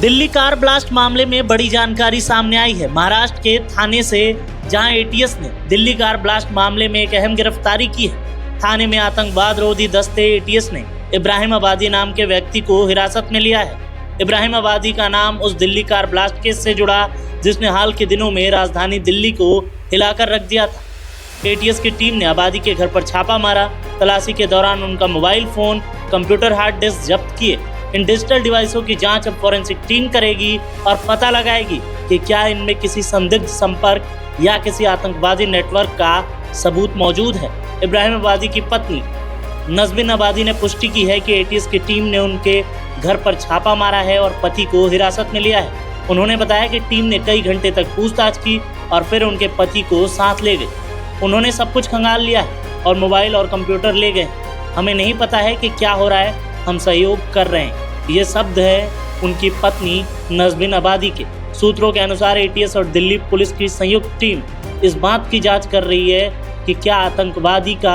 Delhi car blast मामले में बड़ी जानकारी सामने आई है। महाराष्ट्र के थाने से, जहां एटीएस ने दिल्ली कार ब्लास्ट मामले में एक अहम गिरफ्तारी की है। थाने में आतंकवाद रोधी दस्ते एटीएस ने इब्राहिम आबादी नाम के व्यक्ति को हिरासत में लिया है। इब्राहिम आबादी का नाम उस दिल्ली कार ब्लास्ट केस से जुड़ा जिसने हाल के दिनों में राजधानी दिल्ली को हिलाकर रख दिया था। एटीएस की टीम ने आबादी के घर पर छापा मारा। तलाशी के दौरान उनका mobile phone, computer, hard disk जब्त किए। इन डिजिटल डिवाइसों की जांच अब फॉरेंसिक टीम करेगी और पता लगाएगी कि क्या इनमें किसी संदिग्ध संपर्क या किसी आतंकवादी नेटवर्क का सबूत मौजूद है। इब्राहिम आबादी की पत्नी नजबिन आबादी ने पुष्टि की है कि एटीएस की टीम ने उनके घर पर छापा मारा है और पति को हिरासत में लिया है। उन्होंने बताया कि टीम ने कई घंटे तक पूछताछ की और फिर उनके पति को साथ ले गई। उन्होंने सब कुछ खंगाल लिया है और मोबाइल और कंप्यूटर ले गए। हमें नहीं पता है कि क्या हो रहा है, हम सहयोग कर रहे हैं। ये शब्द है उनकी पत्नी नजबिन आबादी के। सूत्रों के अनुसार एटीएस और दिल्ली पुलिस की संयुक्त टीम इस बात की जांच कर रही है कि क्या आतंकवादी का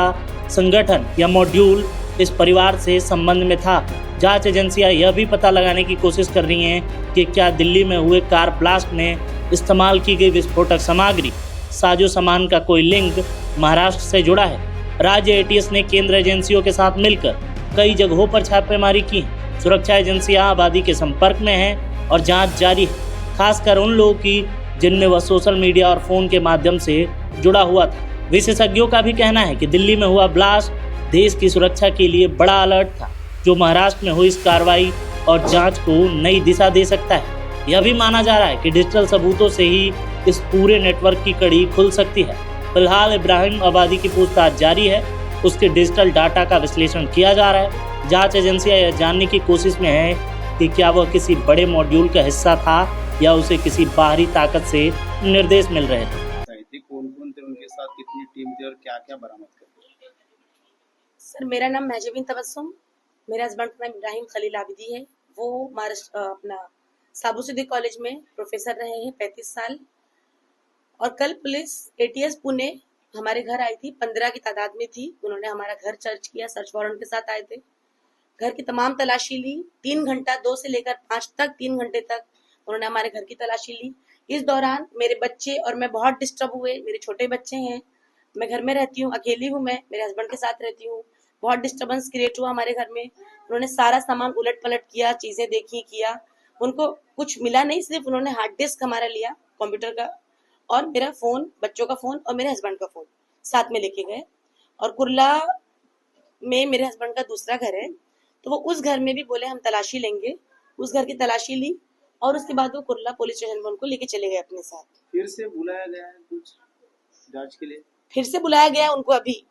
संगठन या मॉड्यूल इस परिवार से संबंध में था। जांच एजेंसियां यह भी पता लगाने की कोशिश कर रही हैं कि क्या दिल्ली में हुए कार ब्लास्ट में इस्तेमाल की गई विस्फोटक सामग्री, साजो सामान का कोई लिंक महाराष्ट्र से जुड़ा है। राज्य एटीएस ने केंद्र एजेंसियों के साथ मिलकर कई जगहों पर छापेमारी की है। सुरक्षा एजेंसियां आबादी के संपर्क में हैं और जांच जारी है, खासकर उन लोगों की जिनमें वह सोशल मीडिया और फोन के माध्यम से जुड़ा हुआ था। विशेषज्ञों का भी कहना है कि दिल्ली में हुआ ब्लास्ट देश की सुरक्षा के लिए बड़ा अलर्ट था, जो महाराष्ट्र में हुई इस कार्रवाई और जांच को नई दिशा दे सकता है। यह भी माना जा रहा है कि डिजिटल सबूतों से ही इस पूरे नेटवर्क की कड़ी खुल सकती है। फिलहाल इब्राहिम आबादी की पूछताछ जारी है, उसके डिजिटल डाटा का विश्लेषण किया जा रहा है। जांच एजेंसियां यह जानने की कोशिश में है कि क्या वह किसी बड़े मॉड्यूल का हिस्सा था या उसे किसी बाहरी ताकत से निर्देश मिल रहे थे। कौन-कौन थे उनके साथ, कितनी टीम थी और क्या-क्या बरामद कर? सर, मेरा नाम महजबीन तबस्सुम, मेरे हस्बैंड का नाम इब्राहिम खलील आबिदी है। वो महाराष्ट्र अपना साबुसिद्दीक कॉलेज में प्रोफेसर रहे हैं 35 साल। और कल पुलिस एटीएस पुणे हमारे घर आई थी, 15 की तादाद में थी। उन्होंने हमारा घर सर्च किया, सर्च वारंट के साथ आए थे। घर की तमाम तलाशी ली, 3 घंटा 2 से लेकर 5 तक 3 घंटे तक उन्होंने हमारे घर की तलाशी ली। इस दौरान मेरे बच्चे और मैं बहुत डिस्टर्ब हुए। मेरे छोटे बच्चे हैं, मैं घर में रहती हूँ, अकेली हूँ, मैं मेरे हस्बैंड के साथ रहती हूँ। बहुत डिस्टर्बेंस क्रिएट हुआ हमारे घर में। उन्होंने सारा सामान उलट पलट किया, चीजें देखी, किया। उनको कुछ मिला नहीं, सिर्फ उन्होंने हार्ड डिस्क हमारा लिया कंप्यूटर का और मेरा फोन, बच्चों का फोन और मेरे हस्बैंड का फोन साथ में लेके गए। और कुर्ला में मेरे हस्बैंड का दूसरा घर है, तो वो उस घर में भी बोले हम तलाशी लेंगे। उस घर की तलाशी ली और उसके बाद वो कुर्ला पुलिस स्टेशन में उनको लेके चले गए अपने साथ। फिर से बुलाया गया है कुछ जांच के लिए? फिर से बुलाया गया उनको, अभी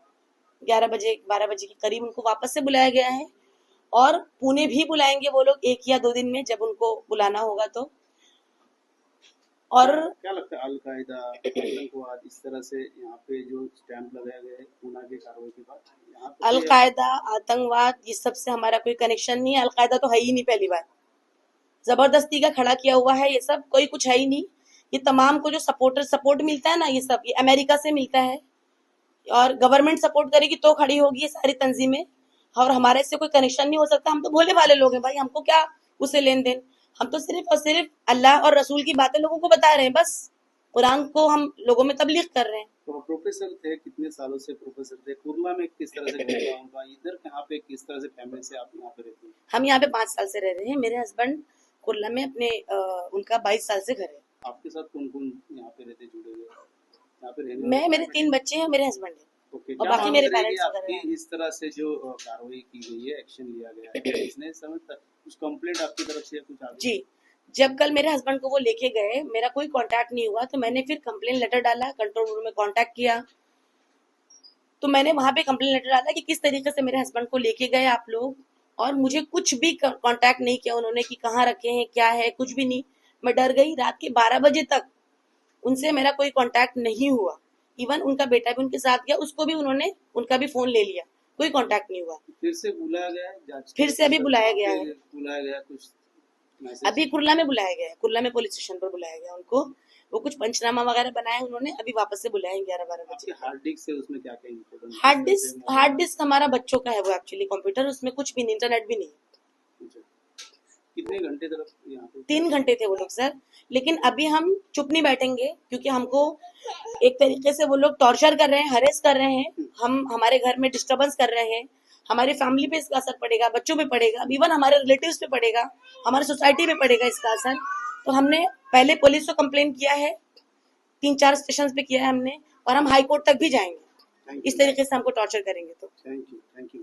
11 बजे 12 बजे के करीब उनको वापस से बुलाया गया है। और पुणे भी बुलाएंगे वो लोग 1 या 2 दिन में, जब उनको बुलाना होगा तो। और क्या लगता है अल-कायदा, आतंकवाद, इस तरह से यहाँ पे जो स्टैंप लगाया गया है पुणे की कार्रवाई के बाद, यहाँ पे अल-कायदा, आतंकवाद, ये सब से हमारा कोई कनेक्शन नहीं है। अल-कायदा तो है ही नहीं, पहली बार जबरदस्ती का खड़ा किया हुआ है। ये सब कोई कुछ है ही नहीं। ये तमाम को जो सपोर्ट मिलता है ना, ये सब ये अमेरिका से मिलता है और गवर्नमेंट सपोर्ट करेगी तो खड़ी होगी ये सारी तंजीमें। और हमारे से कोई कनेक्शन नहीं हो सकता। हम तो भोले भाले लोग हैं भाई, हमको क्या उससे लेन देन। हम तो सिर्फ और सिर्फ अल्लाह और रसूल की बातें लोगों को बता रहे हैं, बस कुरान को हम लोगों में तबलीग कर रहे हैं। तो प्रोफेसर थे, कितने सालों से प्रोफेसर थे? कुर्ला में किस तरह से घर था उनका, इधर यहाँ पे किस तरह से फैमिली से आप यहाँ पे रहते हैं? हम यहाँ पे 5 साल से रह रहे हैं। मेरे हस्बैंड कुर्ला में अपने उनका 22 साल से घर है। आपके साथ कौन कौन यहाँ पे रहते, जुड़े हुए यहाँ पे रहने? मैं, मेरे 3 बच्चे हैं, मेरे हस्बैंड है ओके, और क्या बाकी मेरे मांग रहेगी पेरेंट्स वगैरह आपकी हैं। इस तरह से जो कार्रवाई की गई है, एक्शन लिया गया है, इसने समझ कुछ कंप्लेंट आपकी तरफ से या कुछ आ गई? जी, जब कल मेरे हस्बैंड को वो लेके गए, मेरा कोई कांटेक्ट नहीं हुआ, तो मैंने फिर कंप्लेन लेटर डाला, कंट्रोल रूम में कांटेक्ट किया। तो मैंने वहां पे कंप्लेन लेटर डाला कि किस तरीके से मेरे हस्बैंड को लेके गए आप लोग, और मुझे कुछ भी कांटेक्ट नहीं किया उन्होंने कि कहाँ रखे हैं, क्या है, कुछ भी नहीं। मैं डर गई। रात के 12 बजे तक उनसे मेरा कोई कांटेक्ट नहीं हुआ। इवन उनका बेटा भी उनके साथ गया, उसको भी उन्होंने, उनका भी फोन ले लिया, कोई कांटेक्ट नहीं हुआ। फिर से बुलाया गया है जांच? फिर से अभी बुलाया गया है, बुलाया गया कुछ मैसेज? अभी कुर्ला में बुलाया गया है, कुर्ला में पुलिस स्टेशन पर बुलाया गया उनको। वो कुछ पंचनामा वगैरह बनाए उन्होंने, अभी वापस से बुलाएंगे 11-12 बजे। हार्ड डिस्क से उसमें क्या क्या इंफॉर्मेशन? हार्ड डिस्क हमारा बच्चों का है वो, एक्चुअली कंप्यूटर, उसमें कुछ भी नहीं, इंटरनेट भी नहीं। कितने घंटे तक यहाँ पे? 3 घंटे थे वो लोग सर, लेकिन अभी हम चुप नहीं बैठेंगे क्योंकि हमको एक तरीके से वो लोग टॉर्चर कर रहे हैं, हरेस कर रहे हैं, हम हमारे घर में डिस्टरबेंस कर रहे हैं, हमारी फैमिली पे इसका असर पड़ेगा, बच्चों पे पड़ेगा, इवन हमारे रिलेटिव्स पे पड़ेगा, हमारे सोसाइटी पे पड़ेगा इसका असर। तो हमने पहले पुलिस को कंप्लेन किया है, 3-4 स्टेशन पे किया है हमने, और हम हाई कोर्ट तक भी जाएंगे थैंक इस तरीके से हमको टॉर्चर करेंगे तो। You, thank you.